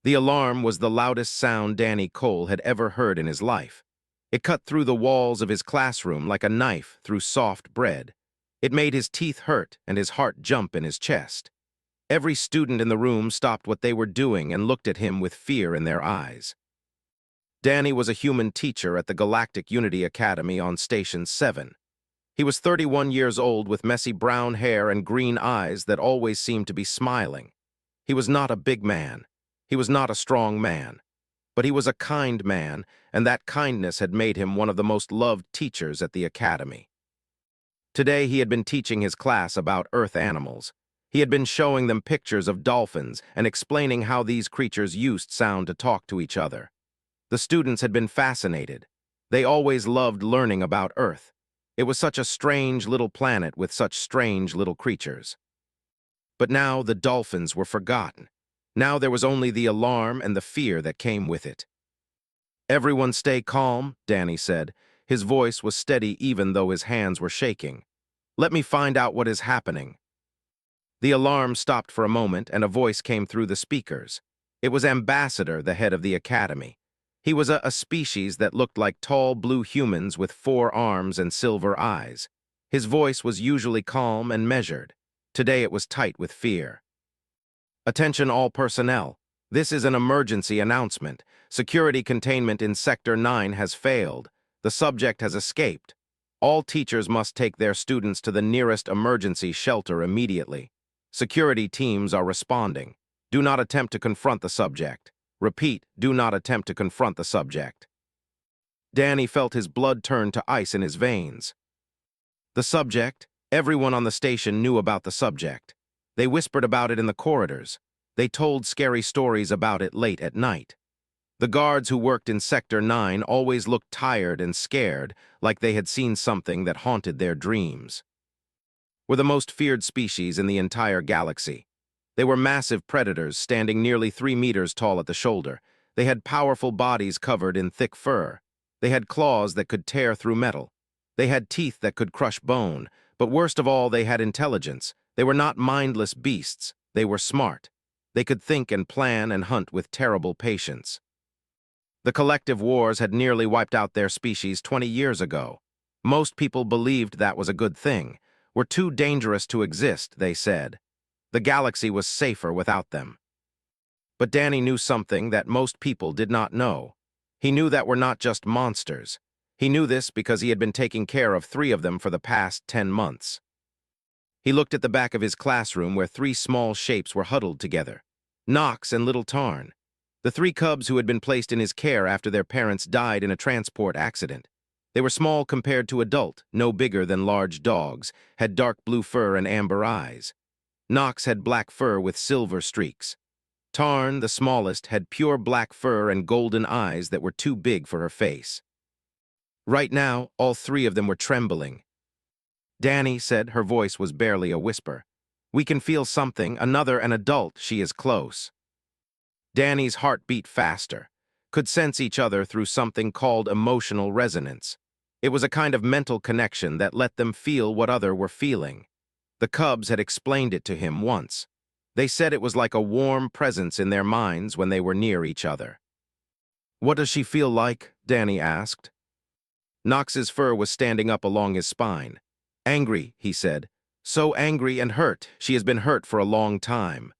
The alarm was the loudest sound Danny Cole had ever heard in his life. It cut through the walls of his classroom like a knife through soft bread. It made his teeth hurt and his heart jump in his chest. Every student in the room stopped what they were doing and looked at him with fear in their eyes. Danny was a human teacher at the Galactic Unity Academy on Station 7. He was 31 years old with messy brown hair and green eyes that always seemed to be smiling. He was not a big man. He was not a strong man. But he was a kind man, and that kindness had made him one of the most loved teachers at the academy. Today he had been teaching his class about Earth animals. He had been showing them pictures of dolphins and explaining how these creatures used sound to talk to each other. The students had been fascinated. They always loved learning about Earth. It was such a strange little planet with such strange little creatures. But now the dolphins were forgotten. Now there was only the alarm and the fear that came with it. "Everyone stay calm," Danny said. His voice was steady even though his hands were shaking. "Let me find out what is happening." The alarm stopped for a moment and a voice came through the speakers. It was Ambassador, the head of the academy. He was a species that looked like tall blue humans with 4 arms and silver eyes. His voice was usually calm and measured. Today it was tight with fear. "Attention all personnel. This is an emergency announcement. Security containment in Sector 9 has failed. The subject has escaped. All teachers must take their students to the nearest emergency shelter immediately. Security teams are responding. Do not attempt to confront the subject. Repeat, do not attempt to confront the subject." Danny felt his blood turn to ice in his veins. The subject, everyone on the station knew about the subject. They whispered about it in the corridors. They told scary stories about it late at night. The guards who worked in Sector 9 always looked tired and scared, like they had seen something that haunted their dreams. Were the most feared species in the entire galaxy. They were massive predators standing nearly 3 meters tall at the shoulder. They had powerful bodies covered in thick fur. They had claws that could tear through metal. They had teeth that could crush bone. But worst of all, they had intelligence. They were not mindless beasts. They were smart. They could think and plan and hunt with terrible patience. The collective wars had nearly wiped out their species 20 years ago. Most people believed that was a good thing. We're too dangerous to exist, they said. The galaxy was safer without them. But Danny knew something that most people did not know. He knew that we're not just monsters. He knew this because he had been taking care of 3 of them for the past 10 months. He looked at the back of his classroom where 3 small shapes were huddled together. Nox and Little Tarn. The 3 cubs who had been placed in his care after their parents died in a transport accident. They were small compared to adult, no bigger than large dogs, had dark blue fur and amber eyes. Nox had black fur with silver streaks. Tarn, the smallest, had pure black fur and golden eyes that were too big for her face. Right now, all 3 of them were trembling. "Danny," said, her voice was barely a whisper. "We can feel something, an adult, she is close." Danny's heart beat faster, could sense each other through something called emotional resonance. It was a kind of mental connection that let them feel what other were feeling. The cubs had explained it to him once. They said it was like a warm presence in their minds when they were near each other. "What does she feel like?" Danny asked. Nox's fur was standing up along his spine. "Angry," he said. "So angry and hurt. She has been hurt for a long time."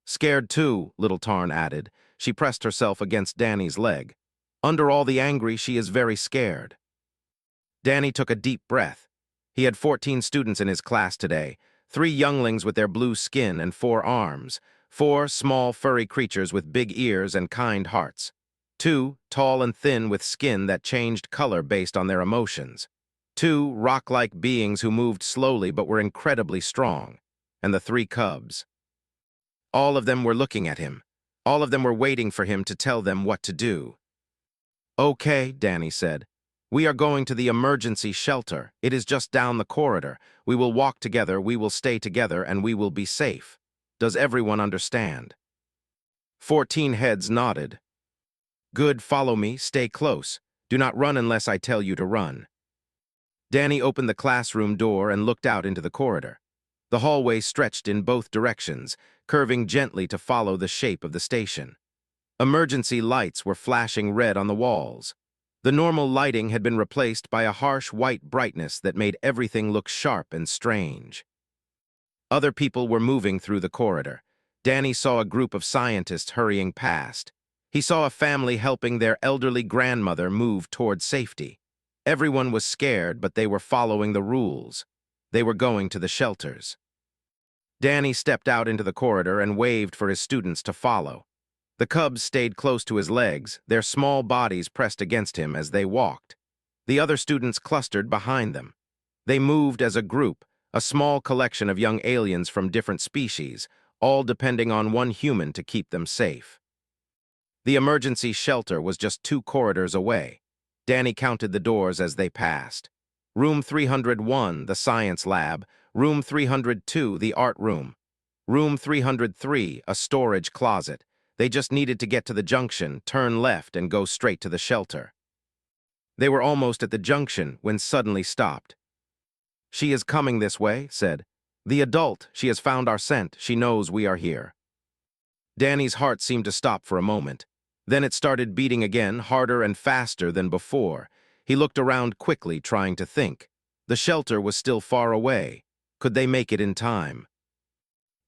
"Scared too," Little Tarn added. She pressed herself against Danny's leg. "Under all the angry, she is very scared." Danny took a deep breath. He had 14 students in his class today, 3 younglings with their blue skin and 4 arms, 4 small furry creatures with big ears and kind hearts, 2 tall and thin with skin that changed color based on their emotions, 2 rock-like beings who moved slowly but were incredibly strong, and the 3 cubs. All of them were looking at him. All of them were waiting for him to tell them what to do. "Okay," Danny said. "We are going to the emergency shelter. It is just down the corridor. We will walk together, we will stay together, and we will be safe. Does everyone understand?" 14 heads nodded. "Good, follow me, stay close. Do not run unless I tell you to run." Danny opened the classroom door and looked out into the corridor. The hallway stretched in both directions, curving gently to follow the shape of the station. Emergency lights were flashing red on the walls. The normal lighting had been replaced by a harsh white brightness that made everything look sharp and strange. Other people were moving through the corridor. Danny saw a group of scientists hurrying past. He saw a family helping their elderly grandmother move toward safety. Everyone was scared, but they were following the rules. They were going to the shelters. Danny stepped out into the corridor and waved for his students to follow. The cubs stayed close to his legs, their small bodies pressed against him as they walked. The other students clustered behind them. They moved as a group, a small collection of young aliens from different species, all depending on one human to keep them safe. The emergency shelter was just 2 corridors away. Danny counted the doors as they passed. Room 301, the science lab. Room 302, the art room. Room 303, a storage closet. They just needed to get to the junction, turn left, and go straight to the shelter. They were almost at the junction when suddenly stopped. "She is coming this way," said. "The adult, she has found our scent. She knows we are here." Danny's heart seemed to stop for a moment. Then it started beating again, harder and faster than before. He looked around quickly, trying to think. The shelter was still far away. Could they make it in time?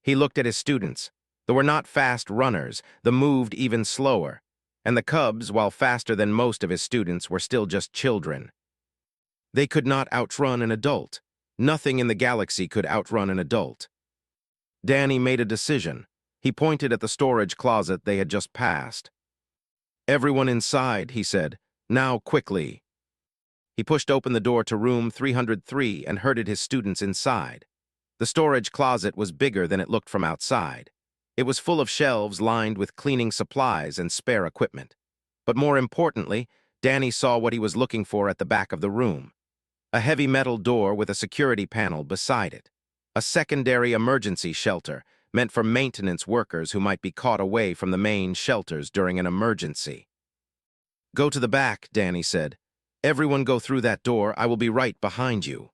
He looked at his students. They were not fast runners, they moved even slower. And the cubs, while faster than most of his students, were still just children. They could not outrun an adult. Nothing in the galaxy could outrun an adult. Danny made a decision. He pointed at the storage closet they had just passed. "Everyone inside," he said. "Now, quickly." He pushed open the door to room 303 and herded his students inside. The storage closet was bigger than it looked from outside. It was full of shelves lined with cleaning supplies and spare equipment. But more importantly, Danny saw what he was looking for at the back of the room. A heavy metal door with a security panel beside it. A secondary emergency shelter, meant for maintenance workers who might be caught away from the main shelters during an emergency. "Go to the back," Danny said. "Everyone go through that door. I will be right behind you."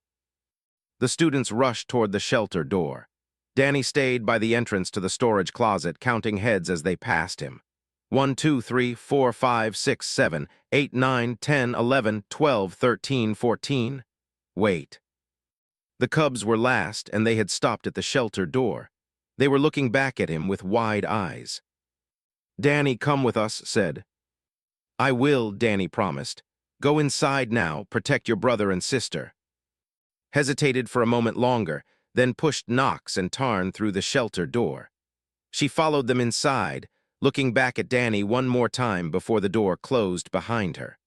The students rushed toward the shelter door. Danny stayed by the entrance to the storage closet, counting heads as they passed him. 1, 2, 3, 4, 5, 6, 7, 8, 9, 10, 11, 12, 13, 14. Wait. The cubs were last, and they had stopped at the shelter door. They were looking back at him with wide eyes. "Danny, come with us," said. "I will," Danny promised. "Go inside now, protect your brother and sister." Hesitated for a moment longer, then pushed Knox and Tarn through the shelter door. She followed them inside, looking back at Danny one more time before the door closed behind her.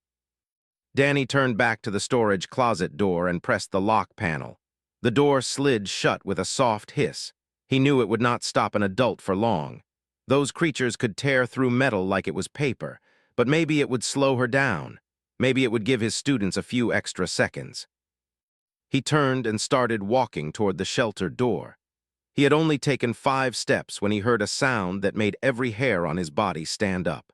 Danny turned back to the storage closet door and pressed the lock panel. The door slid shut with a soft hiss. He knew it would not stop an adult for long. Those creatures could tear through metal like it was paper, but maybe it would slow her down. Maybe it would give his students a few extra seconds. He turned and started walking toward the shelter door. He had only taken 5 steps when he heard a sound that made every hair on his body stand up.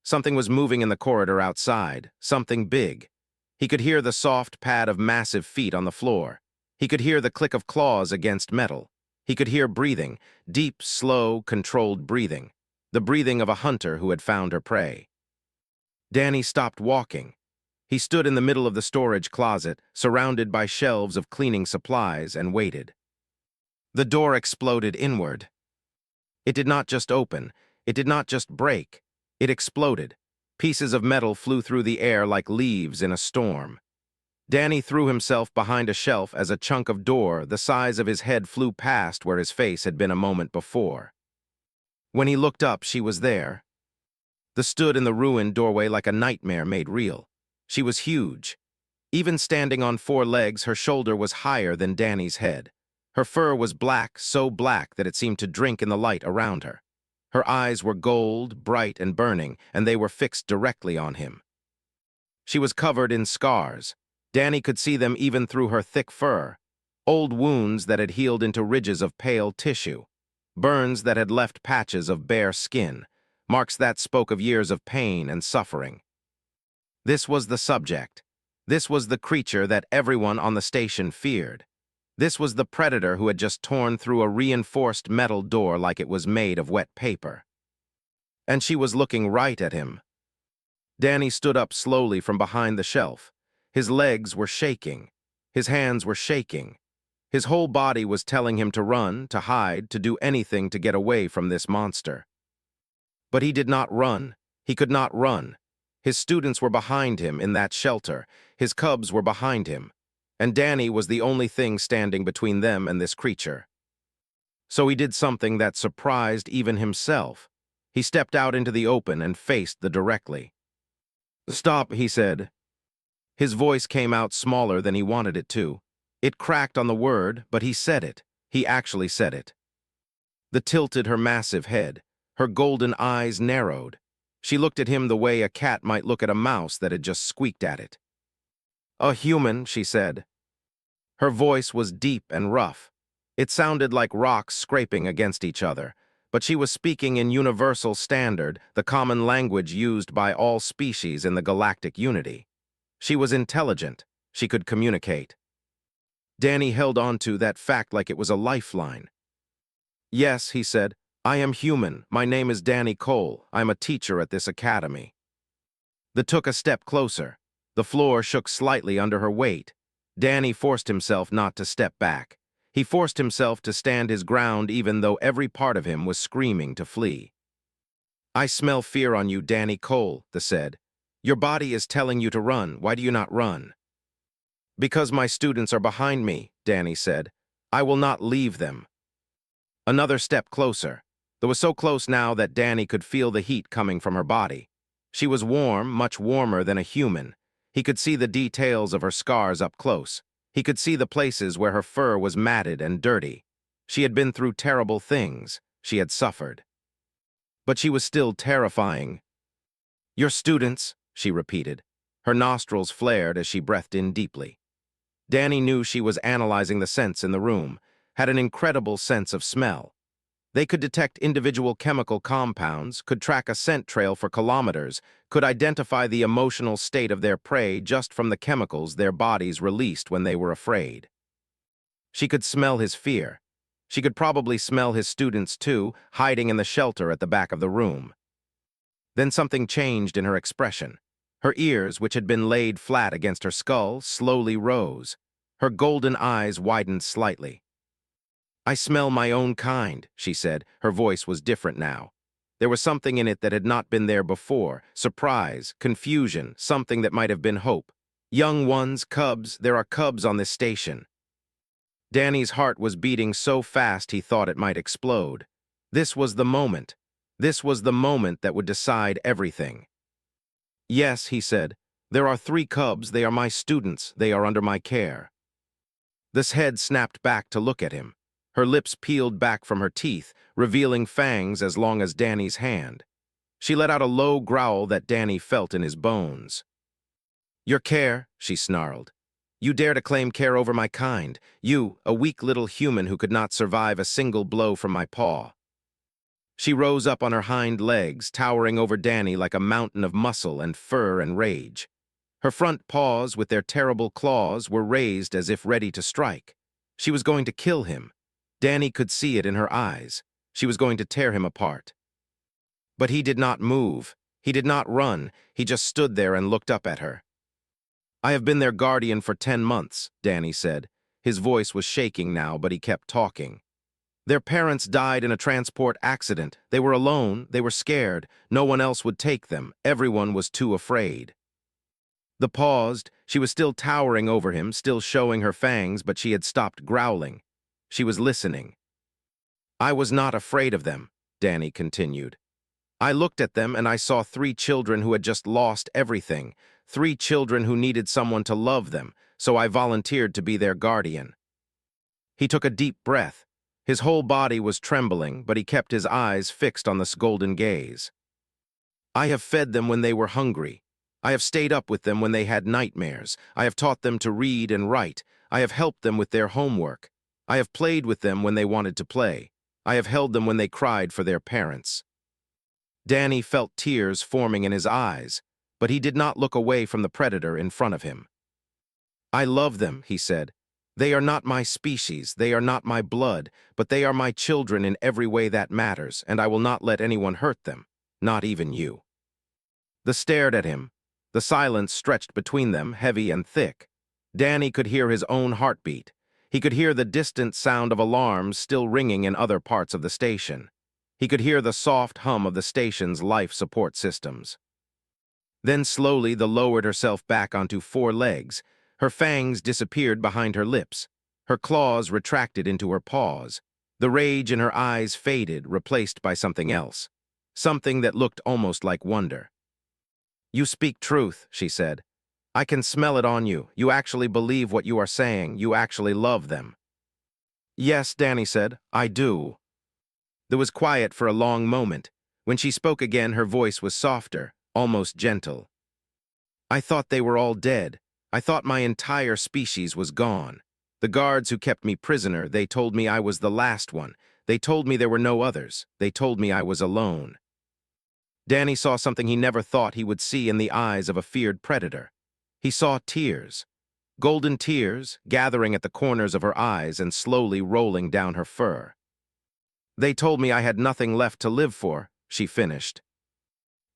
Something was moving in the corridor outside, something big. He could hear the soft pad of massive feet on the floor. He could hear the click of claws against metal. He could hear breathing, deep, slow, controlled breathing, the breathing of a hunter who had found her prey. Danny stopped walking. He stood in the middle of the storage closet, surrounded by shelves of cleaning supplies, and waited. The door exploded inward. It did not just open. It did not just break. It exploded. Pieces of metal flew through the air like leaves in a storm. Danny threw himself behind a shelf as a chunk of door the size of his head flew past where his face had been a moment before. When he looked up, she was there. The stood in the ruined doorway like a nightmare made real. She was huge. Even standing on 4 legs, her shoulder was higher than Danny's head. Her fur was black, so black that it seemed to drink in the light around her. Her eyes were gold, bright and burning, and they were fixed directly on him. She was covered in scars. Danny could see them even through her thick fur. Old wounds that had healed into ridges of pale tissue. Burns that had left patches of bare skin. Marks that spoke of years of pain and suffering. This was the subject. This was the creature that everyone on the station feared. This was the predator who had just torn through a reinforced metal door like it was made of wet paper. And she was looking right at him. Danny stood up slowly from behind the shelf. His legs were shaking. His hands were shaking. His whole body was telling him to run, to hide, to do anything to get away from this monster. But he did not run. He could not run. His students were behind him in that shelter. His cubs were behind him. And Danny was the only thing standing between them and this creature. So he did something that surprised even himself. He stepped out into the open and faced the directly. "Stop," he said. His voice came out smaller than he wanted it to. It cracked on the word, but he said it. He actually said it. The tilted her massive head. Her golden eyes narrowed. She looked at him the way a cat might look at a mouse that had just squeaked at it. "A human," she said. Her voice was deep and rough. It sounded like rocks scraping against each other, but she was speaking in universal standard, the common language used by all species in the galactic unity. She was intelligent. She could communicate. Danny held on to that fact like it was a lifeline. "Yes," he said, "I am human. My name is Danny Cole. I'm a teacher at this academy." They took a step closer. The floor shook slightly under her weight. Danny forced himself not to step back. He forced himself to stand his ground even though every part of him was screaming to flee. "I smell fear on you, Danny Cole," they said. "Your body is telling you to run. Why do you not run?" "Because my students are behind me," Danny said. "I will not leave them." Another step closer. They was so close now that Danny could feel the heat coming from her body. She was warm, much warmer than a human. He could see the details of her scars up close. He could see the places where her fur was matted and dirty. She had been through terrible things. She had suffered. But she was still terrifying. "Your students," she repeated. Her nostrils flared as she breathed in deeply. Danny knew she was analyzing the scents in the room, had an incredible sense of smell. They could detect individual chemical compounds, could track a scent trail for kilometers, could identify the emotional state of their prey just from the chemicals their bodies released when they were afraid. She could smell his fear. She could probably smell his students too, hiding in the shelter at the back of the room. Then something changed in her expression. Her ears, which had been laid flat against her skull, slowly rose. Her golden eyes widened slightly. "I smell my own kind," she said. Her voice was different now. There was something in it that had not been there before. Surprise, confusion, something that might have been hope. "Young ones, cubs, there are cubs on this station." Danny's heart was beating so fast he thought it might explode. This was the moment. This was the moment that would decide everything. "Yes," he said. "There are 3 cubs. They are my students. They are under my care." This head snapped back to look at him. Her lips peeled back from her teeth, revealing fangs as long as Danny's hand. She let out a low growl that Danny felt in his bones. "Your care," she snarled. "You dare to claim care over my kind. You, a weak little human who could not survive a single blow from my paw." She rose up on her hind legs, towering over Danny like a mountain of muscle and fur and rage. Her front paws, with their terrible claws, were raised as if ready to strike. She was going to kill him. Danny could see it in her eyes. She was going to tear him apart. But he did not move. He did not run. He just stood there and looked up at her. "I have been their guardian for 10 months, Danny said. His voice was shaking now, but he kept talking. "Their parents died in a transport accident. They were alone. They were scared. No one else would take them. Everyone was too afraid." They paused. She was still towering over him, still showing her fangs, but she had stopped growling. She was listening. "I was not afraid of them," Danny continued. "I looked at them and I saw 3 children who had just lost everything, 3 children who needed someone to love them, so I volunteered to be their guardian." He took a deep breath. His whole body was trembling, but he kept his eyes fixed on this golden gaze. "I have fed them when they were hungry. I have stayed up with them when they had nightmares. I have taught them to read and write. I have helped them with their homework. I have played with them when they wanted to play. I have held them when they cried for their parents." Danny felt tears forming in his eyes, but he did not look away from the predator in front of him. "I love them," he said. They are not my species, they are not my blood, but they are my children in every way that matters, and I will not let anyone hurt them, not even you. They stared at him. The silence stretched between them, heavy and thick. Danny could hear his own heartbeat. He could hear the distant sound of alarms still ringing in other parts of the station. He could hear the soft hum of the station's life support systems. Then slowly they lowered herself back onto four legs. Her fangs disappeared behind her lips. Her claws retracted into her paws. The rage in her eyes faded, replaced by something else. Something that looked almost like wonder. "You speak truth," she said. "I can smell it on you. You actually believe what you are saying. You actually love them." "Yes," Danny said, "I do." There was quiet for a long moment. When she spoke again, her voice was softer, almost gentle. "I thought they were all dead. I thought my entire species was gone. The guards who kept me prisoner, they told me I was the last one. They told me there were no others. They told me I was alone." Danny saw something he never thought he would see in the eyes of a feared predator. He saw tears. Golden tears, gathering at the corners of her eyes and slowly rolling down her fur. "They told me I had nothing left to live for," she finished.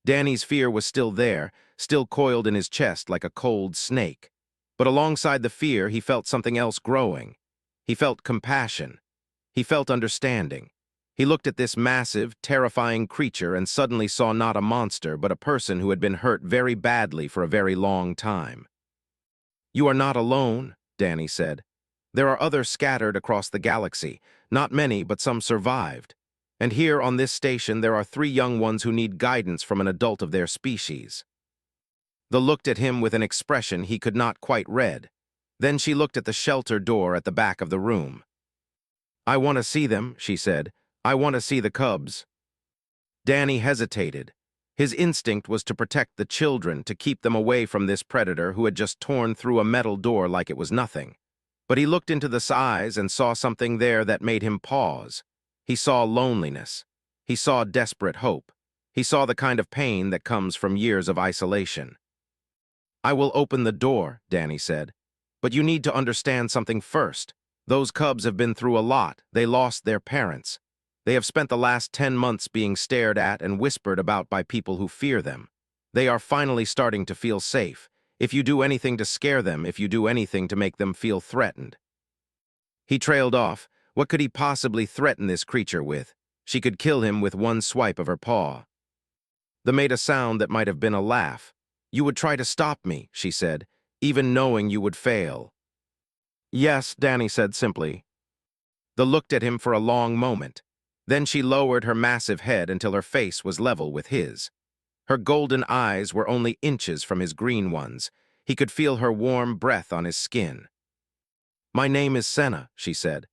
Danny's fear was still there, still coiled in his chest like a cold snake. But alongside the fear, he felt something else growing. He felt compassion. He felt understanding. He looked at this massive, terrifying creature and suddenly saw not a monster, but a person who had been hurt very badly for a very long time. "You are not alone," Danny said. "There are others scattered across the galaxy. Not many, but some survived. And here on this station there are 3 young ones who need guidance from an adult of their species." They looked at him with an expression he could not quite read. Then she looked at the shelter door at the back of the room. "I want to see them," she said. "I want to see the cubs." Danny hesitated. His instinct was to protect the children, to keep them away from this predator who had just torn through a metal door like it was nothing. But he looked into the eyes and saw something there that made him pause. He saw loneliness. He saw desperate hope. He saw the kind of pain that comes from years of isolation. "I will open the door," Danny said. "But you need to understand something first. Those cubs have been through a lot. They lost their parents. They have spent the last 10 months being stared at and whispered about by people who fear them. They are finally starting to feel safe. If you do anything to scare them, if you do anything to make them feel threatened." He trailed off. What could he possibly threaten this creature with? She could kill him with one swipe of her paw. They made a sound that might have been a laugh. "You would try to stop me," she said, "even knowing you would fail." "Yes," Danny said simply. They looked at him for a long moment. Then she lowered her massive head until her face was level with his. Her golden eyes were only inches from his green ones. He could feel her warm breath on his skin. "My name is Senna," she said.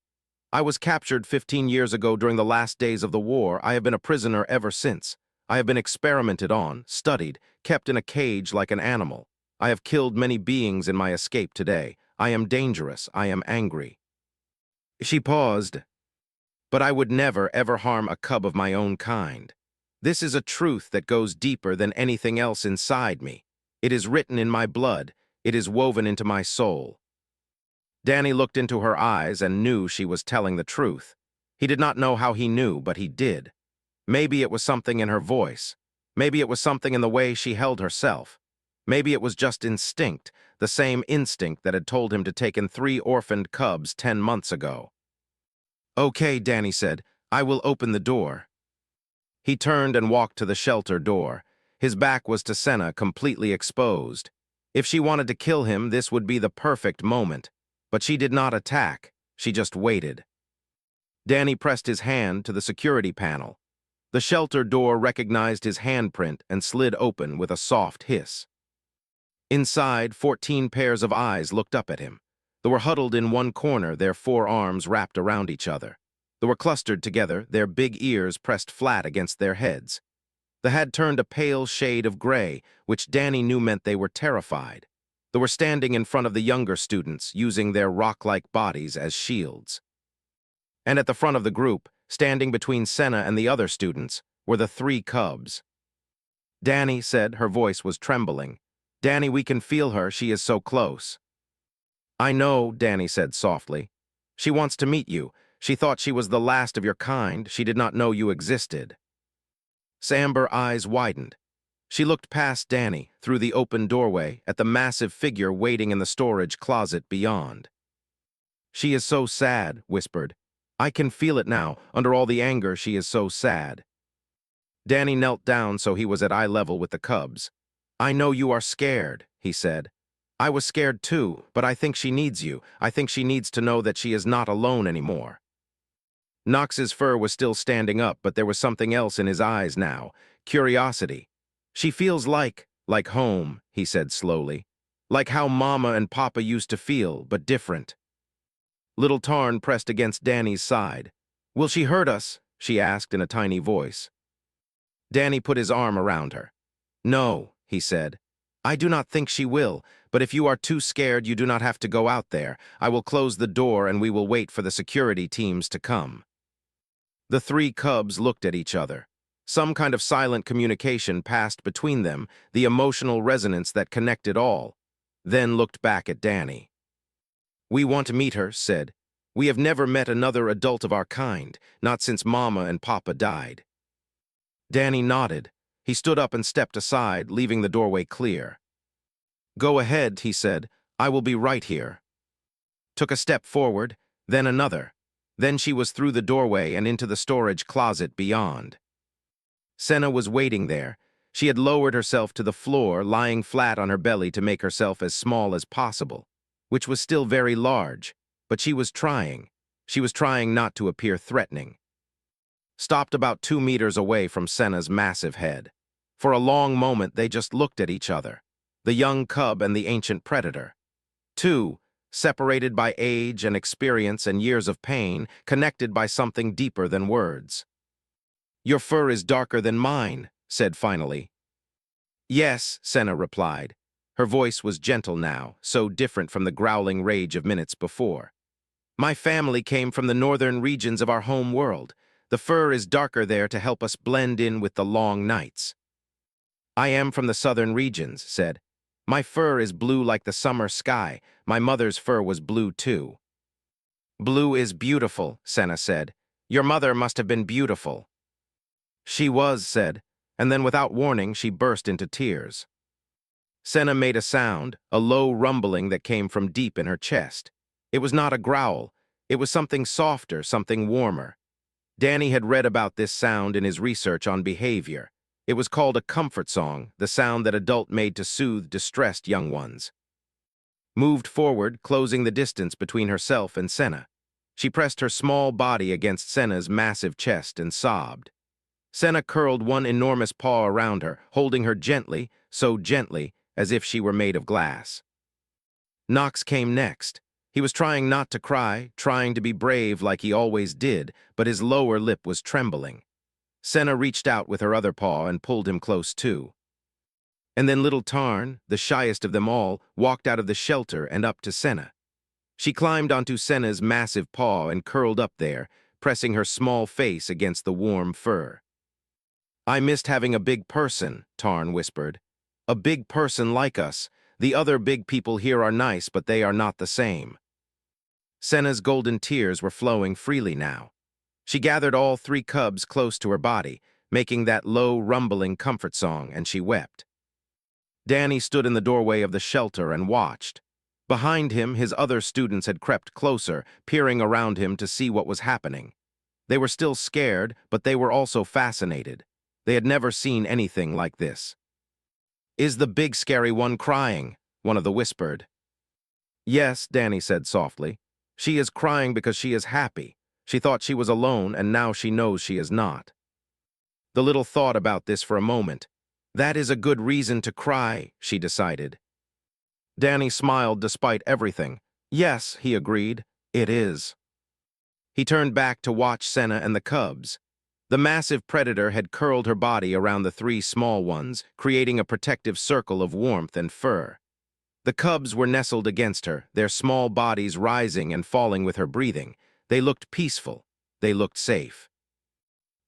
"I was captured 15 years ago during the last days of the war. I have been a prisoner ever since. I have been experimented on, studied, kept in a cage like an animal. I have killed many beings in my escape today. I am dangerous. I am angry." She paused. "But I would never, ever harm a cub of my own kind. This is a truth that goes deeper than anything else inside me. It is written in my blood. It is woven into my soul." Danny looked into her eyes and knew she was telling the truth. He did not know how he knew, but he did. Maybe it was something in her voice. Maybe it was something in the way she held herself. Maybe it was just instinct, the same instinct that had told him to take in 3 orphaned cubs 10 months ago. "Okay," Danny said. "I will open the door." He turned and walked to the shelter door. His back was to Senna, completely exposed. If she wanted to kill him, this would be the perfect moment. But she did not attack. She just waited. Danny pressed his hand to the security panel. The shelter door recognized his handprint and slid open with a soft hiss. Inside, 14 pairs of eyes looked up at him. They were huddled in one corner, their forearms wrapped around each other. They were clustered together, their big ears pressed flat against their heads. They had turned a pale shade of gray, which Danny knew meant they were terrified. They were standing in front of the younger students, using their rock-like bodies as shields. And at the front of the group, standing between Senna and the other students, were the 3 cubs. "Danny," said, her voice was trembling. "Danny, we can feel her, she is so close." I know, Danny said softly. She wants to meet you. She thought she was the last of your kind. She did not know you existed. Samber's eyes widened. She looked past Danny, through the open doorway, at the massive figure waiting in the storage closet beyond. She is so sad, whispered. I can feel it now. Under all the anger, she is so sad. Danny knelt down so he was at eye level with the cubs. I know you are scared, he said. I was scared too, but I think she needs you. I think she needs to know that she is not alone anymore. Knox's fur was still standing up, but there was something else in his eyes now. Curiosity. She feels like home, he said slowly. Like how Mama and Papa used to feel, but different. Little Tarn pressed against Danny's side. Will she hurt us? She asked in a tiny voice. Danny put his arm around her. No, he said. I do not think she will, but if you are too scared, you do not have to go out there. I will close the door and we will wait for the security teams to come. The three cubs looked at each other. Some kind of silent communication passed between them, the emotional resonance that connected all, then looked back at Danny. We want to meet her, said. We have never met another adult of our kind, not since Mama and Papa died. Danny nodded. He stood up and stepped aside, leaving the doorway clear. Go ahead, he said. I will be right here. Took a step forward, then another. Then she was through the doorway and into the storage closet beyond. Senna was waiting there. She had lowered herself to the floor, lying flat on her belly to make herself as small as possible, which was still very large, but she was trying. She was trying not to appear threatening. Stopped about 2 meters away from Senna's massive head. For a long moment, they just looked at each other, the young cub and the ancient predator. Two, separated by age and experience and years of pain, connected by something deeper than words. Your fur is darker than mine, said finally. Yes, Senna replied. Her voice was gentle now, so different from the growling rage of minutes before. My family came from the northern regions of our home world. The fur is darker there to help us blend in with the long nights. I am from the southern regions, said. My fur is blue like the summer sky. My mother's fur was blue too. Blue is beautiful, Senna said. Your mother must have been beautiful. She was, said, and then without warning she burst into tears. Senna made a sound, a low rumbling that came from deep in her chest. It was not a growl. It was something softer, something warmer. Danny had read about this sound in his research on behavior. It was called a comfort song, the sound that adult made to soothe distressed young ones. Moved forward, closing the distance between herself and Senna. She pressed her small body against Senna's massive chest and sobbed. Senna curled one enormous paw around her, holding her gently, so gently, as if she were made of glass. Knox came next. He was trying not to cry, trying to be brave like he always did, but his lower lip was trembling. Senna reached out with her other paw and pulled him close too. And then little Tarn, the shyest of them all, walked out of the shelter and up to Senna. She climbed onto Senna's massive paw and curled up there, pressing her small face against the warm fur. I missed having a big person, Tarn whispered. A big person like us. The other big people here are nice, but they are not the same. Senna's golden tears were flowing freely now. She gathered all three cubs close to her body, making that low, rumbling comfort song, and she wept. Danny stood in the doorway of the shelter and watched. Behind him, his other students had crept closer, peering around him to see what was happening. They were still scared, but they were also fascinated. They had never seen anything like this. Is the big scary one crying? One of them whispered. Yes, Danny said softly. She is crying because she is happy. She thought she was alone, and now she knows she is not. The little thought about this for a moment. That is a good reason to cry, she decided. Danny smiled despite everything. Yes, he agreed, it is. He turned back to watch Senna and the cubs. The massive predator had curled her body around the three small ones, creating a protective circle of warmth and fur. The cubs were nestled against her, their small bodies rising and falling with her breathing. They looked peaceful. They looked safe.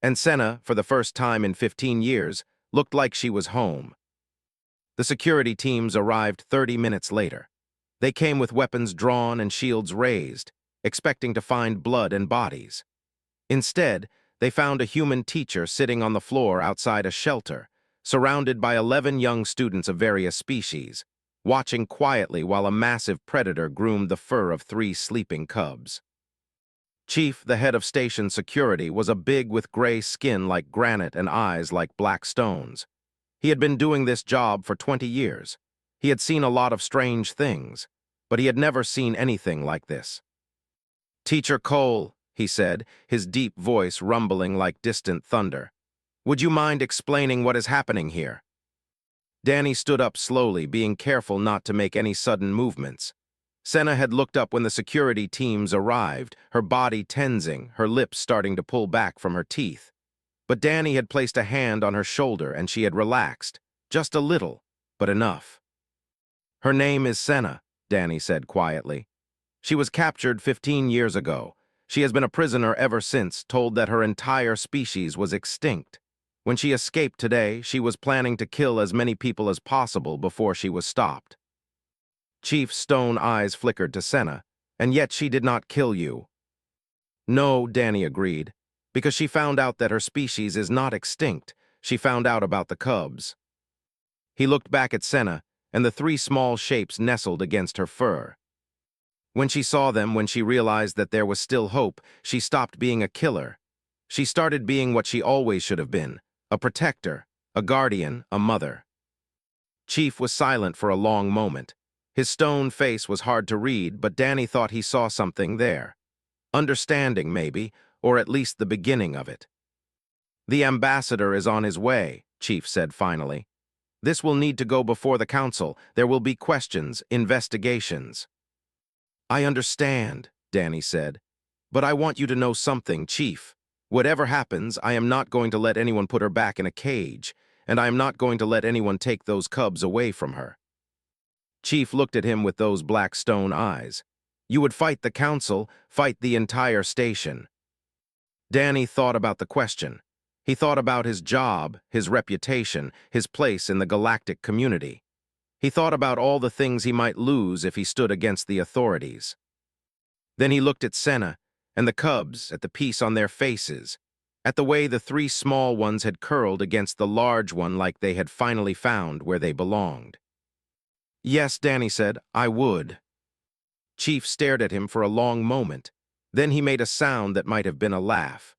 And Senna, for the first time in 15 years, looked like she was home. The security teams arrived 30 minutes later. They came with weapons drawn and shields raised, expecting to find blood and bodies. Instead, they found a human teacher sitting on the floor outside a shelter, surrounded by 11 young students of various species, watching quietly while a massive predator groomed the fur of 3 sleeping cubs. Chief, the head of station security, was a big with gray skin like granite and eyes like black stones. He had been doing this job for 20 years. He had seen a lot of strange things, but he had never seen anything like this. "Teacher Cole," he said, his deep voice rumbling like distant thunder, "would you mind explaining what is happening here?" Danny stood up slowly, being careful not to make any sudden movements. Senna had looked up when the security teams arrived, her body tensing, her lips starting to pull back from her teeth. But Danny had placed a hand on her shoulder and she had relaxed, just a little, but enough. "Her name is Senna," Danny said quietly. "She was captured 15 years ago. She has been a prisoner ever since, told that her entire species was extinct. When she escaped today, she was planning to kill as many people as possible before she was stopped." Chief's stone eyes flickered to Senna, "And yet she did not kill you." "No," Danny agreed, "because she found out that her species is not extinct. She found out about the cubs." He looked back at Senna, and the 3 small shapes nestled against her fur. When she saw them, when she realized that there was still hope, she stopped being a killer. She started being what she always should have been, a protector, a guardian, a mother. Chief was silent for a long moment. His stone face was hard to read, but Danny thought he saw something there. Understanding, maybe, or at least the beginning of it. "The ambassador is on his way," Chief said finally. "This will need to go before the council. There will be questions, investigations." "I understand," Danny said. "But I want you to know something, Chief. Whatever happens, I am not going to let anyone put her back in a cage, and I am not going to let anyone take those cubs away from her." Chief looked at him with those black stone eyes. "You would fight the council, fight the entire station." Danny thought about the question. He thought about his job, his reputation, his place in the galactic community. He thought about all the things he might lose if he stood against the authorities. Then he looked at Senna and the cubs, at the peace on their faces, at the way the 3 small ones had curled against the large one like they had finally found where they belonged. "Yes," Danny said, "I would." Chief stared at him for a long moment. Then he made a sound that might have been a laugh.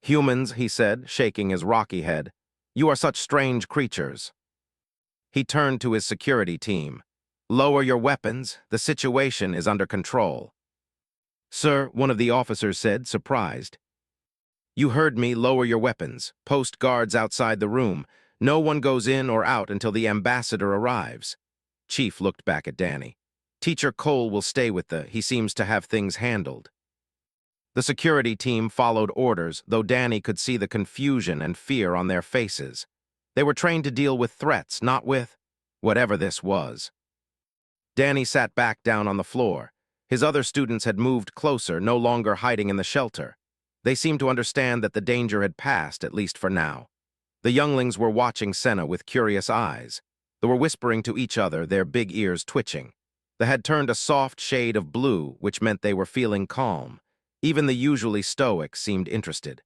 "Humans," he said, shaking his rocky head, "you are such strange creatures." He turned to his security team. "Lower your weapons. The situation is under control." "Sir," one of the officers said, surprised. "You heard me. Lower your weapons. Post guards outside the room. No one goes in or out until the ambassador arrives." Chief looked back at Danny. "Teacher Cole will stay with he seems to have things handled." The security team followed orders, though Danny could see the confusion and fear on their faces. They were trained to deal with threats, not with whatever this was. Danny sat back down on the floor. His other students had moved closer, no longer hiding in the shelter. They seemed to understand that the danger had passed, at least for now. The younglings were watching Senna with curious eyes. They were whispering to each other, their big ears twitching. They had turned a soft shade of blue, which meant they were feeling calm. Even the usually stoic seemed interested.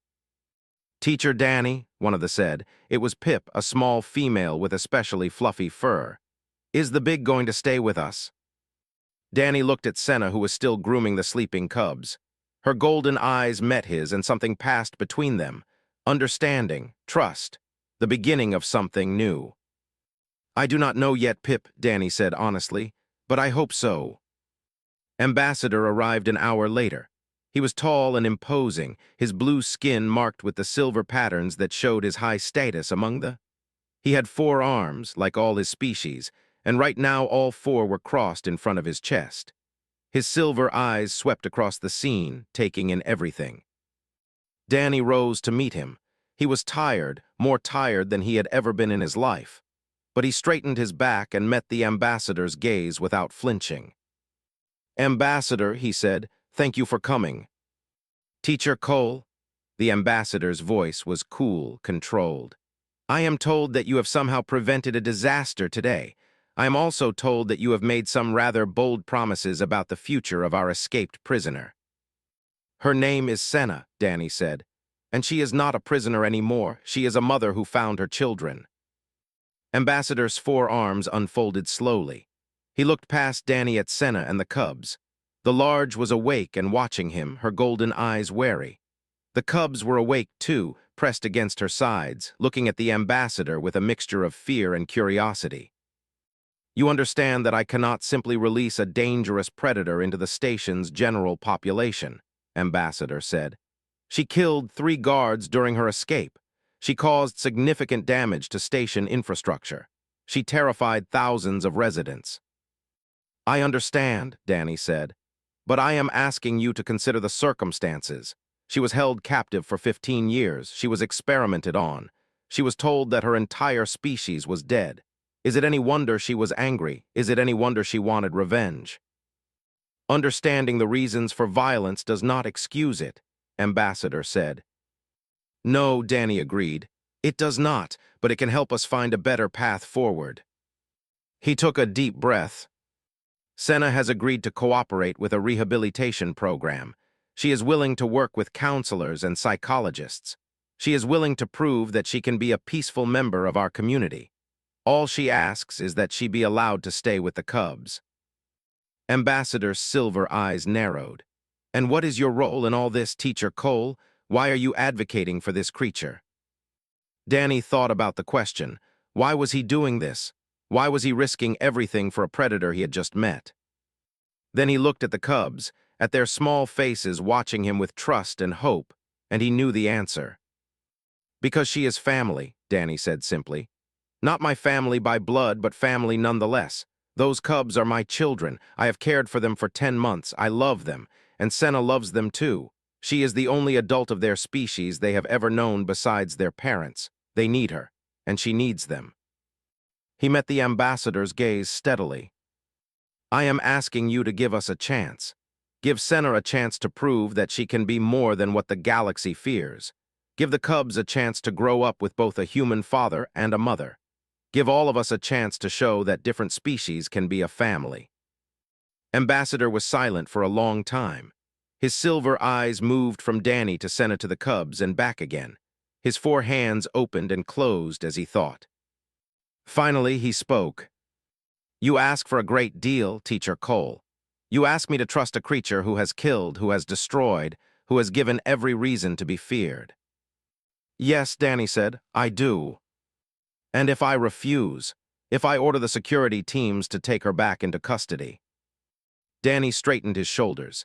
"Teacher Danny," one of them said. It was Pip, a small female with especially fluffy fur. "Is the big going to stay with us?" Danny looked at Senna, who was still grooming the sleeping cubs. Her golden eyes met his, and something passed between them. Understanding, trust, the beginning of something new. "I do not know yet, Pip," Danny said honestly, "but I hope so." Ambassador arrived an hour later. He was tall and imposing, his blue skin marked with the silver patterns that showed his high status among the. He had 4 arms, like all his species, and right now all 4 were crossed in front of his chest. His silver eyes swept across the scene, taking in everything. Danny rose to meet him. He was tired, more tired than he had ever been in his life. But he straightened his back and met the ambassador's gaze without flinching. "Ambassador," he said, "thank you for coming." "Teacher Cole?" The ambassador's voice was cool, controlled. "I am told that you have somehow prevented a disaster today. I am also told that you have made some rather bold promises about the future of our escaped prisoner. Her name is Senna, Danny said, and she is not a prisoner anymore. She is a mother who found her children. Ambassador's forearms unfolded slowly. He looked past Danny at Senna and the cubs. The large was awake and watching him, her golden eyes wary. The cubs were awake too, pressed against her sides, looking at the ambassador with a mixture of fear and curiosity. You understand that I cannot simply release a dangerous predator into the station's general population, Ambassador said. She killed 3 guards during her escape. She caused significant damage to station infrastructure. She terrified thousands of residents. I understand, Danny said, but I am asking you to consider the circumstances. She was held captive for 15 years. She was experimented on. She was told that her entire species was dead. Is it any wonder she was angry? Is it any wonder she wanted revenge? Understanding the reasons for violence does not excuse it, Ambassador said. No, Danny agreed. It does not, but it can help us find a better path forward. He took a deep breath. Senna has agreed to cooperate with a rehabilitation program. She is willing to work with counselors and psychologists. She is willing to prove that she can be a peaceful member of our community. All she asks is that she be allowed to stay with the cubs. Ambassador's silver eyes narrowed. And what is your role in all this, Teacher Cole? Why are you advocating for this creature? Danny thought about the question. Why was he doing this? Why was he risking everything for a predator he had just met? Then he looked at the cubs, at their small faces watching him with trust and hope, and he knew the answer. Because she is family, Danny said simply. Not my family by blood, but family nonetheless. Those cubs are my children. I have cared for them for 10 months. I love them, and Senna loves them too. She is the only adult of their species they have ever known besides their parents. They need her, and she needs them. He met the ambassador's gaze steadily. I am asking you to give us a chance. Give Senna a chance to prove that she can be more than what the galaxy fears. Give the cubs a chance to grow up with both a human father and a mother. Give all of us a chance to show that different species can be a family. Ambassador was silent for a long time. His silver eyes moved from Danny to Senna to the cubs and back again. His 4 hands opened and closed as he thought. Finally, he spoke. You ask for a great deal, Teacher Cole. You ask me to trust a creature who has killed, who has destroyed, who has given every reason to be feared. Yes, Danny said, I do. And if I refuse, if I order the security teams to take her back into custody? Danny straightened his shoulders.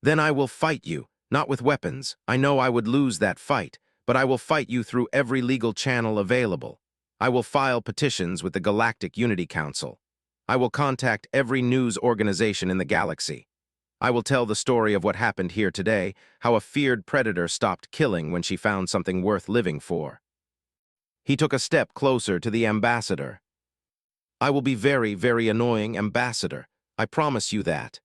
Then I will fight you, not with weapons. I know I would lose that fight, but I will fight you through every legal channel available. I will file petitions with the Galactic Unity Council. I will contact every news organization in the galaxy. I will tell the story of what happened here today, how a feared predator stopped killing when she found something worth living for. He took a step closer to the ambassador. I will be very, very annoying, Ambassador. I promise you that.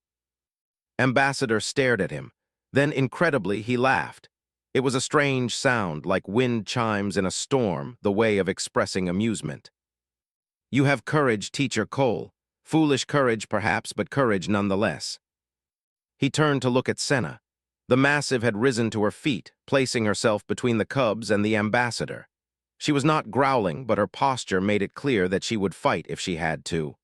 Ambassador stared at him. Then, incredibly, he laughed. It was a strange sound, like wind chimes in a storm, the way of expressing amusement. You have courage, Teacher Cole. Foolish courage, perhaps, but courage nonetheless. He turned to look at Senna. The massive had risen to her feet, placing herself between the cubs and the ambassador. She was not growling, but her posture made it clear that she would fight if she had to.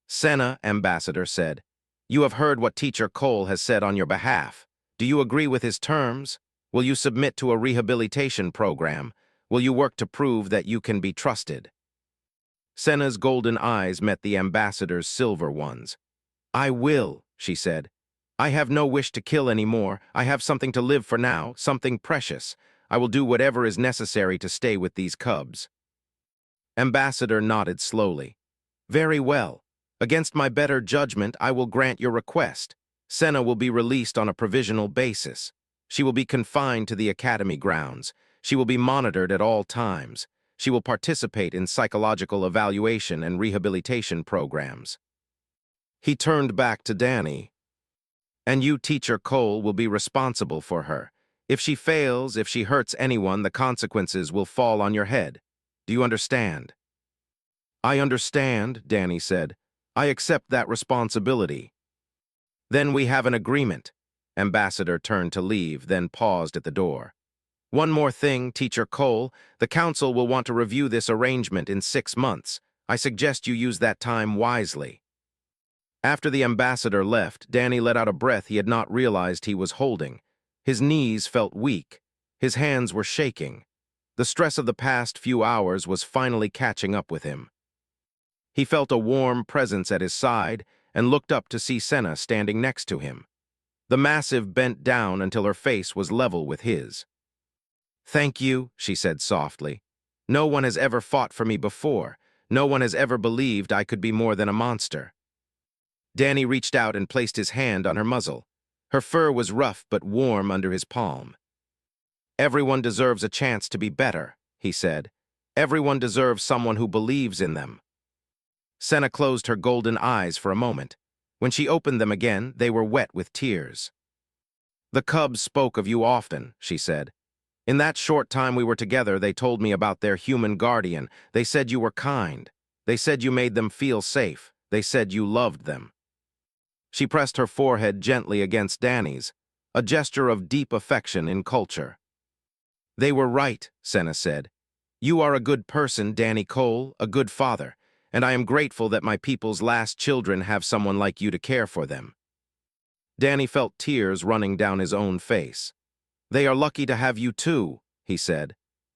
Senna, Ambassador said, you have heard what Teacher Cole has said on your behalf. Do you agree with his terms? Will you submit to a rehabilitation program? Will you work to prove that you can be trusted? Senna's golden eyes met the ambassador's silver ones. I will, she said. I have no wish to kill anymore. I have something to live for now, something precious. I will do whatever is necessary to stay with these cubs. Ambassador nodded slowly. Very well. Against my better judgment, I will grant your request. Senna will be released on a provisional basis. She will be confined to the academy grounds. She will be monitored at all times. She will participate in psychological evaluation and rehabilitation programs. He turned back to Danny. And you, Teacher Cole, will be responsible for her. If she fails, if she hurts anyone, the consequences will fall on your head. Do you understand? I understand, Danny said. I accept that responsibility. Then we have an agreement. Ambassador turned to leave, then paused at the door. One more thing, Teacher Cole. The council will want to review this arrangement in 6 months. I suggest you use that time wisely. After the ambassador left, Danny let out a breath he had not realized he was holding. His knees felt weak. His hands were shaking. The stress of the past few hours was finally catching up with him. He felt a warm presence at his side and looked up to see Senna standing next to him. The massive bent down until her face was level with his. "Thank you," she said softly. "No one has ever fought for me before. No one has ever believed I could be more than a monster." Danny reached out and placed his hand on her muzzle. Her fur was rough but warm under his palm. "Everyone deserves a chance to be better," he said. "Everyone deserves someone who believes in them." Senna closed her golden eyes for a moment. When she opened them again, they were wet with tears. "The cubs spoke of you often," she said. "In that short time we were together, they told me about their human guardian. They said you were kind. They said you made them feel safe. They said you loved them." She pressed her forehead gently against Danny's, a gesture of deep affection in culture. "They were right," Senna said. "You are a good person, Danny Cole, a good father, and I am grateful that my people's last children have someone like you to care for them." Danny felt tears running down his own face. "They are lucky to have you too," he said.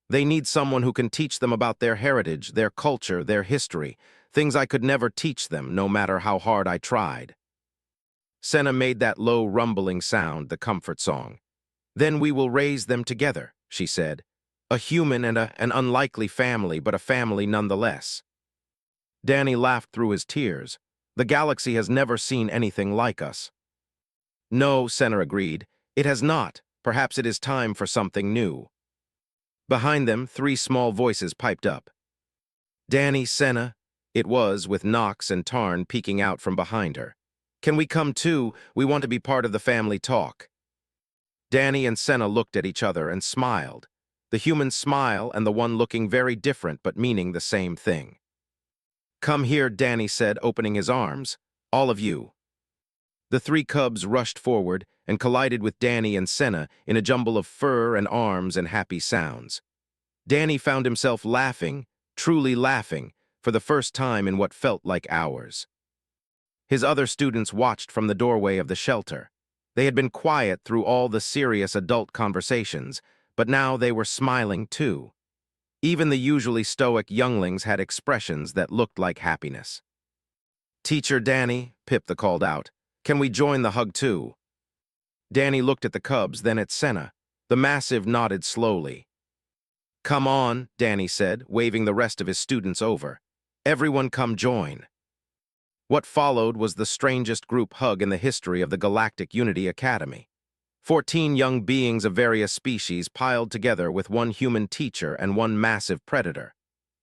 "They need someone who can teach them about their heritage, their culture, their history, things I could never teach them, no matter how hard I tried." Senna made that low rumbling sound, the comfort song. "Then we will raise them together," she said. "A human and an unlikely family, but a family nonetheless." Danny laughed through his tears. "The galaxy has never seen anything like us." "No," Senna agreed. "It has not. Perhaps it is time for something new." Behind them, 3 small voices piped up. "Danny, Senna," it was, with Knox and Tarn peeking out from behind her. "Can we come too? We want to be part of the family talk." Danny and Senna looked at each other and smiled. The human smile and the one looking very different but meaning the same thing. "Come here," Danny said, opening his arms. "All of you." The 3 cubs rushed forward and collided with Danny and Senna in a jumble of fur and arms and happy sounds. Danny found himself laughing, truly laughing, for the first time in what felt like hours. His other students watched from the doorway of the shelter. They had been quiet through all the serious adult conversations, but now they were smiling too. Even the usually stoic younglings had expressions that looked like happiness. "Teacher Danny," Pip called out, "can we join the hug too?" Danny looked at the cubs, then at Senna. The massive nodded slowly. "Come on," Danny said, waving the rest of his students over. "Everyone come join." What followed was the strangest group hug in the history of the Galactic Unity Academy. 14 young beings of various species piled together with one human teacher and one massive predator.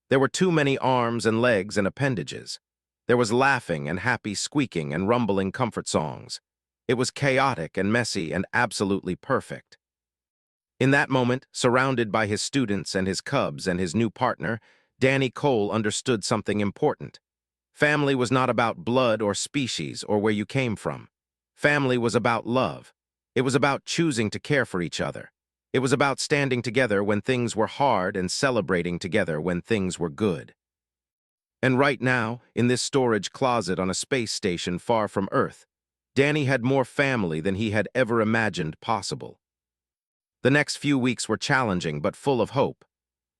There were too many arms and legs and appendages. There was laughing and happy squeaking and rumbling comfort songs. It was chaotic and messy and absolutely perfect. In that moment, surrounded by his students and his cubs and his new partner, Danny Cole understood something important. Family was not about blood or species or where you came from. Family was about love. It was about choosing to care for each other. It was about standing together when things were hard and celebrating together when things were good. And right now, in this storage closet on a space station far from Earth, Danny had more family than he had ever imagined possible. The next few weeks were challenging but full of hope.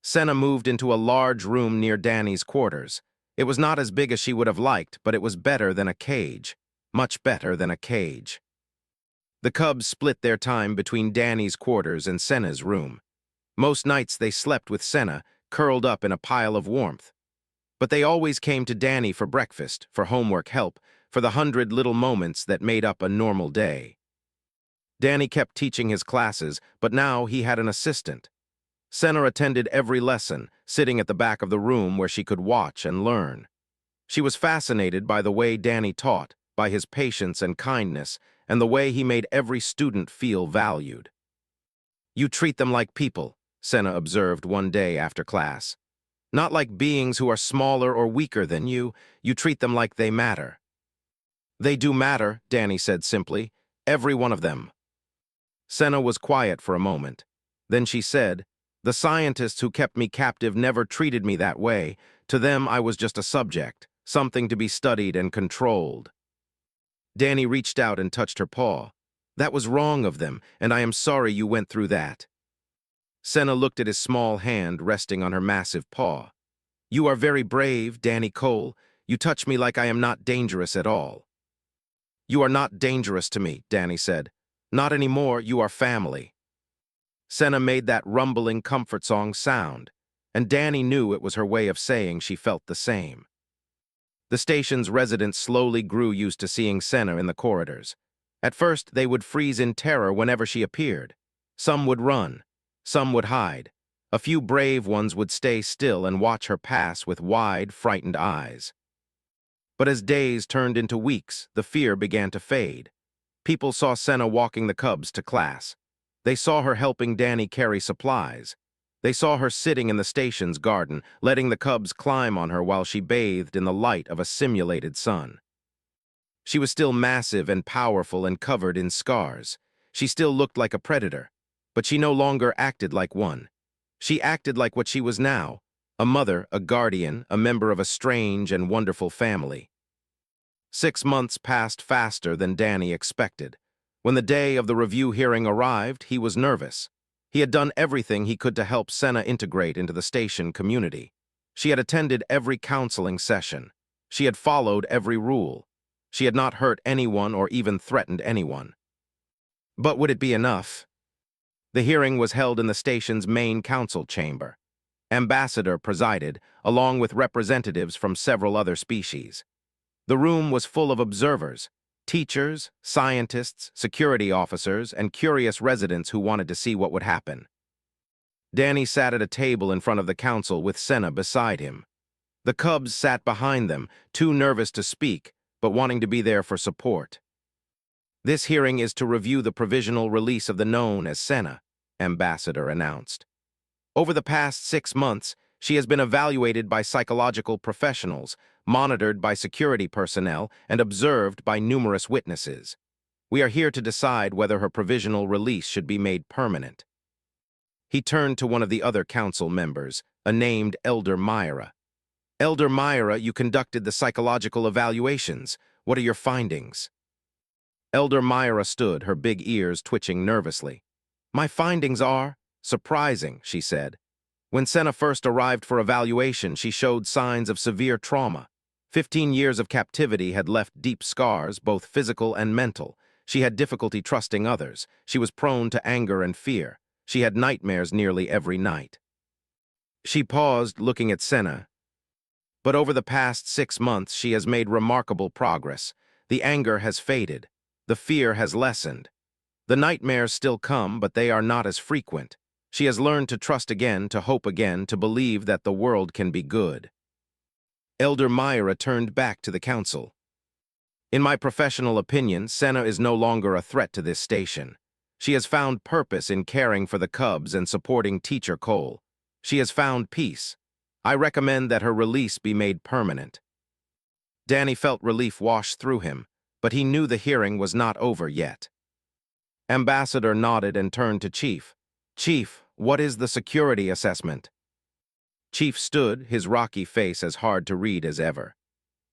Senna moved into a large room near Danny's quarters. It was not as big as she would have liked, but it was better than a cage. Much better than a cage. The cubs split their time between Danny's quarters and Senna's room. Most nights they slept with Senna, curled up in a pile of warmth. But they always came to Danny for breakfast, for homework help, for the 100 little moments that made up a normal day. Danny kept teaching his classes, but now he had an assistant. Senna attended every lesson, sitting at the back of the room where she could watch and learn. She was fascinated by the way Danny taught, by his patience and kindness, and the way he made every student feel valued. "You treat them like people," Senna observed one day after class. Not like beings who are smaller or weaker than you treat them like they matter. They do matter, Danny said simply. Every one of them. Senna was quiet for a moment. Then she said, "The scientists who kept me captive never treated me that way. To them, I was just a subject, something to be studied and controlled." Danny reached out and touched her paw. "That was wrong of them, and I am sorry you went through that." Senna looked at his small hand resting on her massive paw. "You are very brave, Danny Cole. You touch me like I am not dangerous at all." "You are not dangerous to me," Danny said. "Not anymore, you are family." Senna made that rumbling comfort song sound, and Danny knew it was her way of saying she felt the same. The station's residents slowly grew used to seeing Senna in the corridors. At first, they would freeze in terror whenever she appeared. Some would run. Some would hide. A few brave ones would stay still and watch her pass with wide, frightened eyes. But as days turned into weeks, the fear began to fade. People saw Senna walking the cubs to class. They saw her helping Danny carry supplies. They saw her sitting in the station's garden, letting the cubs climb on her while she bathed in the light of a simulated sun. She was still massive and powerful and covered in scars. She still looked like a predator, but she no longer acted like one. She acted like what she was now, a mother, a guardian, a member of a strange and wonderful family. 6 months passed faster than Danny expected. When the day of the review hearing arrived, he was nervous. He had done everything he could to help Senna integrate into the station community. She had attended every counseling session. She had followed every rule. She had not hurt anyone or even threatened anyone. But would it be enough? The hearing was held in the station's main council chamber. Ambassador presided, along with representatives from several other species. The room was full of observers, teachers, scientists, security officers, and curious residents who wanted to see what would happen. Danny sat at a table in front of the council with Senna beside him. The cubs sat behind them, too nervous to speak, but wanting to be there for support. "This hearing is to review the provisional release of the known as Senna," Ambassador announced. "Over the past 6 months, she has been evaluated by psychological professionals, monitored by security personnel, and observed by numerous witnesses. We are here to decide whether her provisional release should be made permanent." He turned to one of the other council members, a named Elder Myra. "Elder Myra, you conducted the psychological evaluations. What are your findings?" Elder Myra stood, her big ears twitching nervously. "My findings are surprising," she said. "When Senna first arrived for evaluation, she showed signs of severe trauma. 15 years of captivity had left deep scars, both physical and mental. She had difficulty trusting others. She was prone to anger and fear. She had nightmares nearly every night." She paused, looking at Senna. "But over the past 6 months, she has made remarkable progress. The anger has faded. The fear has lessened. The nightmares still come, but they are not as frequent. She has learned to trust again, to hope again, to believe that the world can be good." Elder Myra turned back to the council. "In my professional opinion, Senna is no longer a threat to this station. She has found purpose in caring for the cubs and supporting Teacher Cole. She has found peace. I recommend that her release be made permanent." Danny felt relief wash through him, but he knew the hearing was not over yet. Ambassador nodded and turned to Chief. "Chief, what is the security assessment?" Chief stood, his rocky face as hard to read as ever.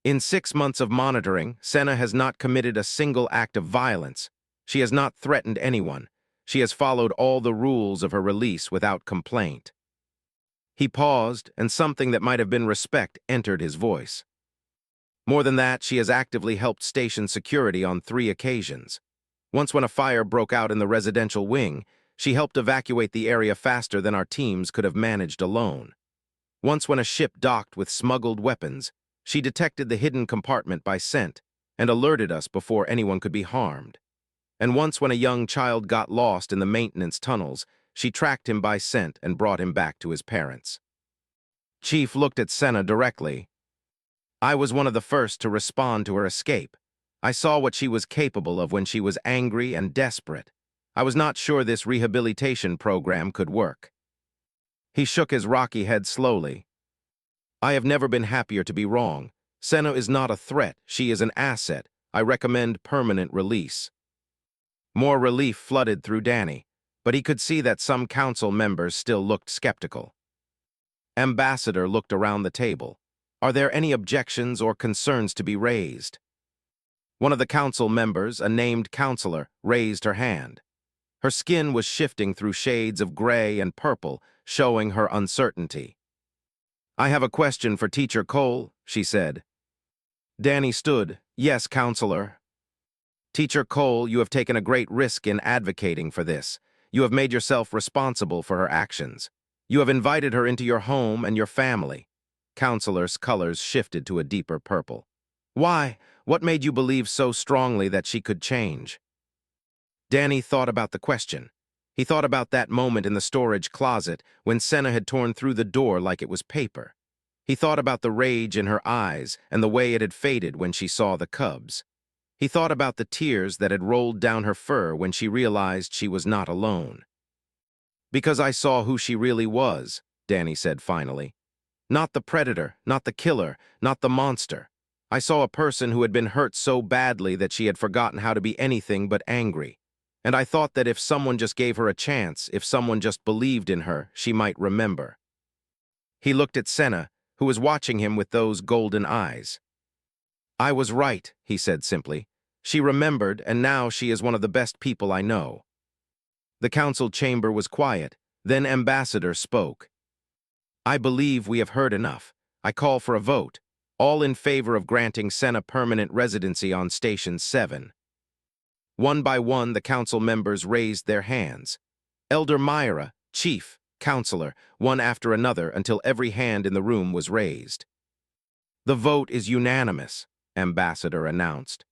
"In 6 months of monitoring, Senna has not committed a single act of violence. She has not threatened anyone. She has followed all the rules of her release without complaint." He paused, and something that might have been respect entered his voice. "More than that, she has actively helped station security on 3 occasions. Once when a fire broke out in the residential wing, she helped evacuate the area faster than our teams could have managed alone. Once when a ship docked with smuggled weapons, she detected the hidden compartment by scent and alerted us before anyone could be harmed. And once when a young child got lost in the maintenance tunnels, she tracked him by scent and brought him back to his parents." Chief looked at Senna directly. "I was one of the first to respond to her escape. I saw what she was capable of when she was angry and desperate. I was not sure this rehabilitation program could work." He shook his rocky head slowly. I have never been happier to be wrong. Senna is not a threat, she is an asset. I recommend permanent release. More relief flooded through Danny, but he could see that some council members still looked skeptical. Ambassador looked around the table. Are there any objections or concerns to be raised? One of the council members, a named counselor, raised her hand. Her skin was shifting through shades of gray and purple, showing her uncertainty. I have a question for Teacher Cole, she said. Danny stood. Yes, counselor. Teacher Cole, you have taken a great risk in advocating for this. You have made yourself responsible for her actions. You have invited her into your home and your family. Counselor's colors shifted to a deeper purple. Why? What made you believe so strongly that she could change? Danny thought about the question. He thought about that moment in the storage closet when Senna had torn through the door like it was paper. He thought about the rage in her eyes and the way it had faded when she saw the cubs. He thought about the tears that had rolled down her fur when she realized she was not alone. Because I saw who she really was, Danny said finally. Not the predator, not the killer, not the monster. I saw a person who had been hurt so badly that she had forgotten how to be anything but angry. And I thought that if someone just gave her a chance, if someone just believed in her, she might remember. He looked at Senna, who was watching him with those golden eyes. I was right, he said simply. She remembered, and now she is one of the best people I know. The council chamber was quiet. Then Ambassador spoke. I believe we have heard enough. I call for a vote. All in favor of granting Senna permanent residency on Station 7. One by one, the council members raised their hands. Elder Myra, Chief, Counselor, one after another until every hand in the room was raised. The vote is unanimous, Ambassador announced.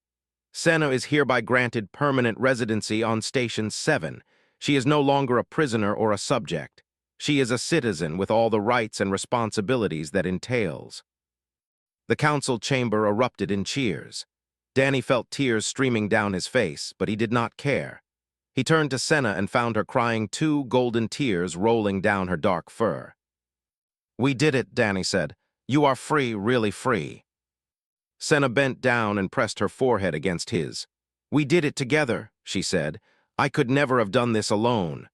Senna is hereby granted permanent residency on Station 7. She is no longer a prisoner or a subject. She is a citizen with all the rights and responsibilities that entails. The council chamber erupted in cheers. Danny felt tears streaming down his face, but he did not care. He turned to Senna and found her crying, 2 golden tears rolling down her dark fur. We did it, Danny said. You are free, really free. Senna bent down and pressed her forehead against his. We did it together, she said. I could never have done this alone.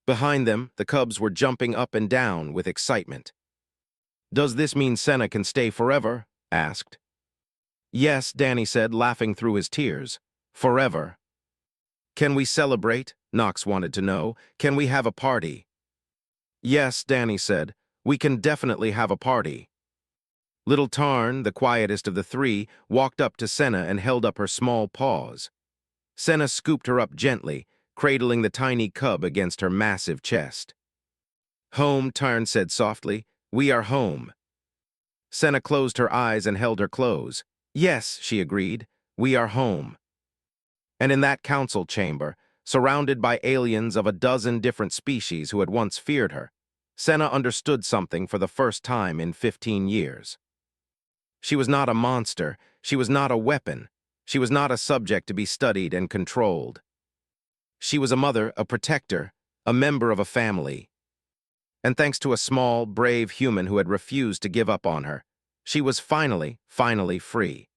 Behind them, the cubs were jumping up and down with excitement. Does this mean Senna can stay forever? Asked. Yes, Danny said, laughing through his tears. Forever. Can we celebrate? Knox wanted to know. Can we have a party? Yes, Danny said. We can definitely have a party. Little Tarn, the quietest of the three, walked up to Senna and held up her small paws. Senna scooped her up gently, cradling the tiny cub against her massive chest. Home, Tarn said softly. We are home. Senna closed her eyes and held her close. Yes, she agreed. We are home. And in that council chamber, surrounded by aliens of a dozen different species who had once feared her, Senna understood something for the first time in 15 years. She was not a monster. She was not a weapon. She was not a subject to be studied and controlled. She was a mother, a protector, a member of a family. And thanks to a small, brave human who had refused to give up on her, she was finally free.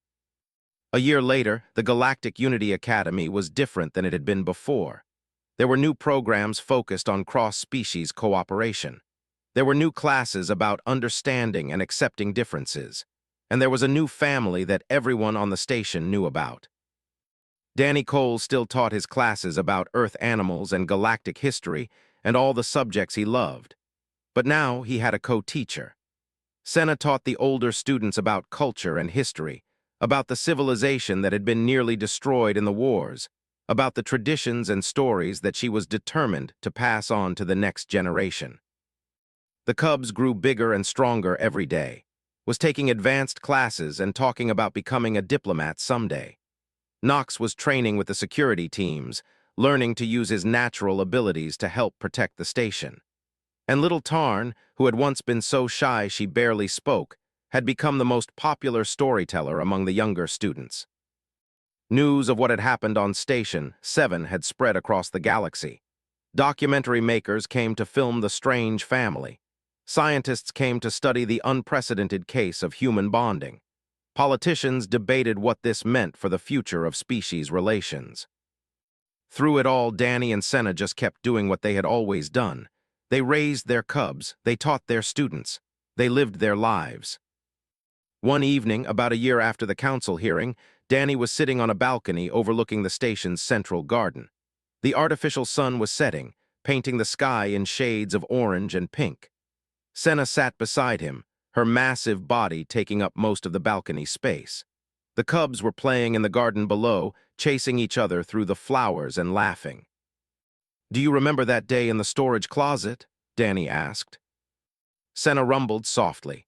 A year later, the Galactic Unity Academy was different than it had been before. There were new programs focused on cross-species cooperation. There were new classes about understanding and accepting differences. And there was a new family that everyone on the station knew about. Danny Cole still taught his classes about Earth animals and galactic history and all the subjects he loved. But now he had a co-teacher. Senna taught the older students about culture and history, about the civilization that had been nearly destroyed in the wars, about the traditions and stories that she was determined to pass on to the next generation. The cubs grew bigger and stronger every day, was taking advanced classes and talking about becoming a diplomat someday. Knox was training with the security teams, learning to use his natural abilities to help protect the station. And little Tarn, who had once been so shy she barely spoke, had become the most popular storyteller among the younger students. News of what had happened on Station 7 had spread across the galaxy. Documentary makers came to film the strange family. Scientists came to study the unprecedented case of human bonding. Politicians debated what this meant for the future of species relations. Through it all, Danny and Senna just kept doing what they had always done. They raised their cubs, they taught their students, they lived their lives. One evening, about a year after the council hearing, Danny was sitting on a balcony overlooking the station's central garden. The artificial sun was setting, painting the sky in shades of orange and pink. Senna sat beside him, her massive body taking up most of the balcony space. The cubs were playing in the garden below, chasing each other through the flowers and laughing. "Do you remember that day in the storage closet?" Danny asked. Senna rumbled softly.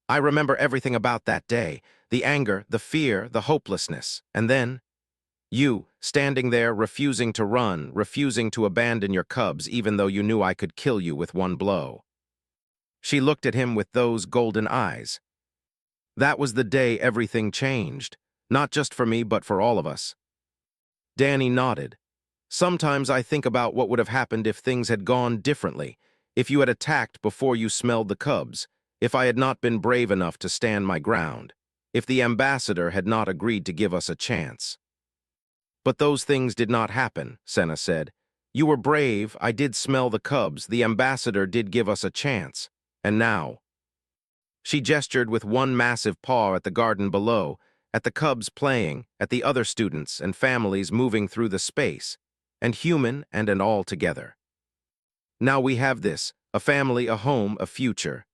"I remember everything about that day, the anger, the fear, the hopelessness, and then you, standing there, refusing to run, refusing to abandon your cubs even though you knew I could kill you with one blow." She looked at him with those golden eyes. "That was the day everything changed, not just for me but for all of us." Danny nodded. "Sometimes I think about what would have happened if things had gone differently, if you had attacked before you smelled the cubs, if I had not been brave enough to stand my ground, if the ambassador had not agreed to give us a chance." "But those things did not happen," Senna said. "You were brave, I did smell the cubs, the ambassador did give us a chance. And now—" She gestured with one massive paw at the garden below, at the cubs playing, at the other students and families moving through the space, and human and an all together. "Now we have this, a family, a home, a future."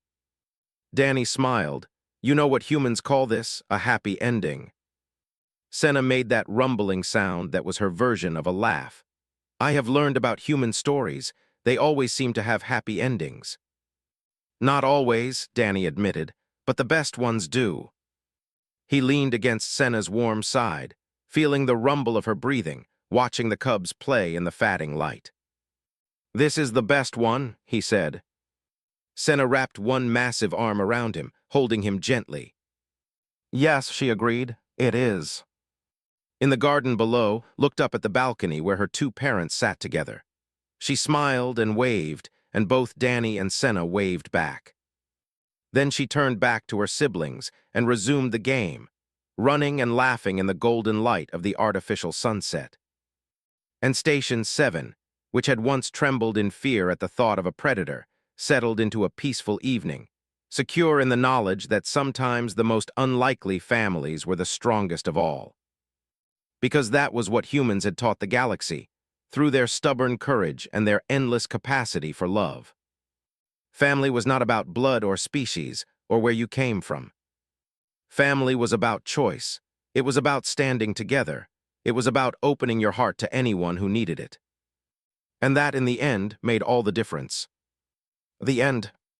Danny smiled. "You know what humans call this, a happy ending." Senna made that rumbling sound that was her version of a laugh. "I have learned about human stories. They always seem to have happy endings." "Not always," Danny admitted, "but the best ones do." He leaned against Senna's warm side, feeling the rumble of her breathing, watching the cubs play in the fatting light. "This is the best one," he said. Senna wrapped one massive arm around him, holding him gently. "Yes," she agreed, "it is." In the garden below, looked up at the balcony where her two parents sat together. She smiled and waved, and both Danny and Senna waved back. Then she turned back to her siblings and resumed the game, running and laughing in the golden light of the artificial sunset. And Station 7, which had once trembled in fear at the thought of a predator, settled into a peaceful evening, secure in the knowledge that sometimes the most unlikely families were the strongest of all. Because that was what humans had taught the galaxy, through their stubborn courage and their endless capacity for love. Family was not about blood or species, or where you came from. Family was about choice. It was about standing together. It was about opening your heart to anyone who needed it. And that, in the end, made all the difference. The end.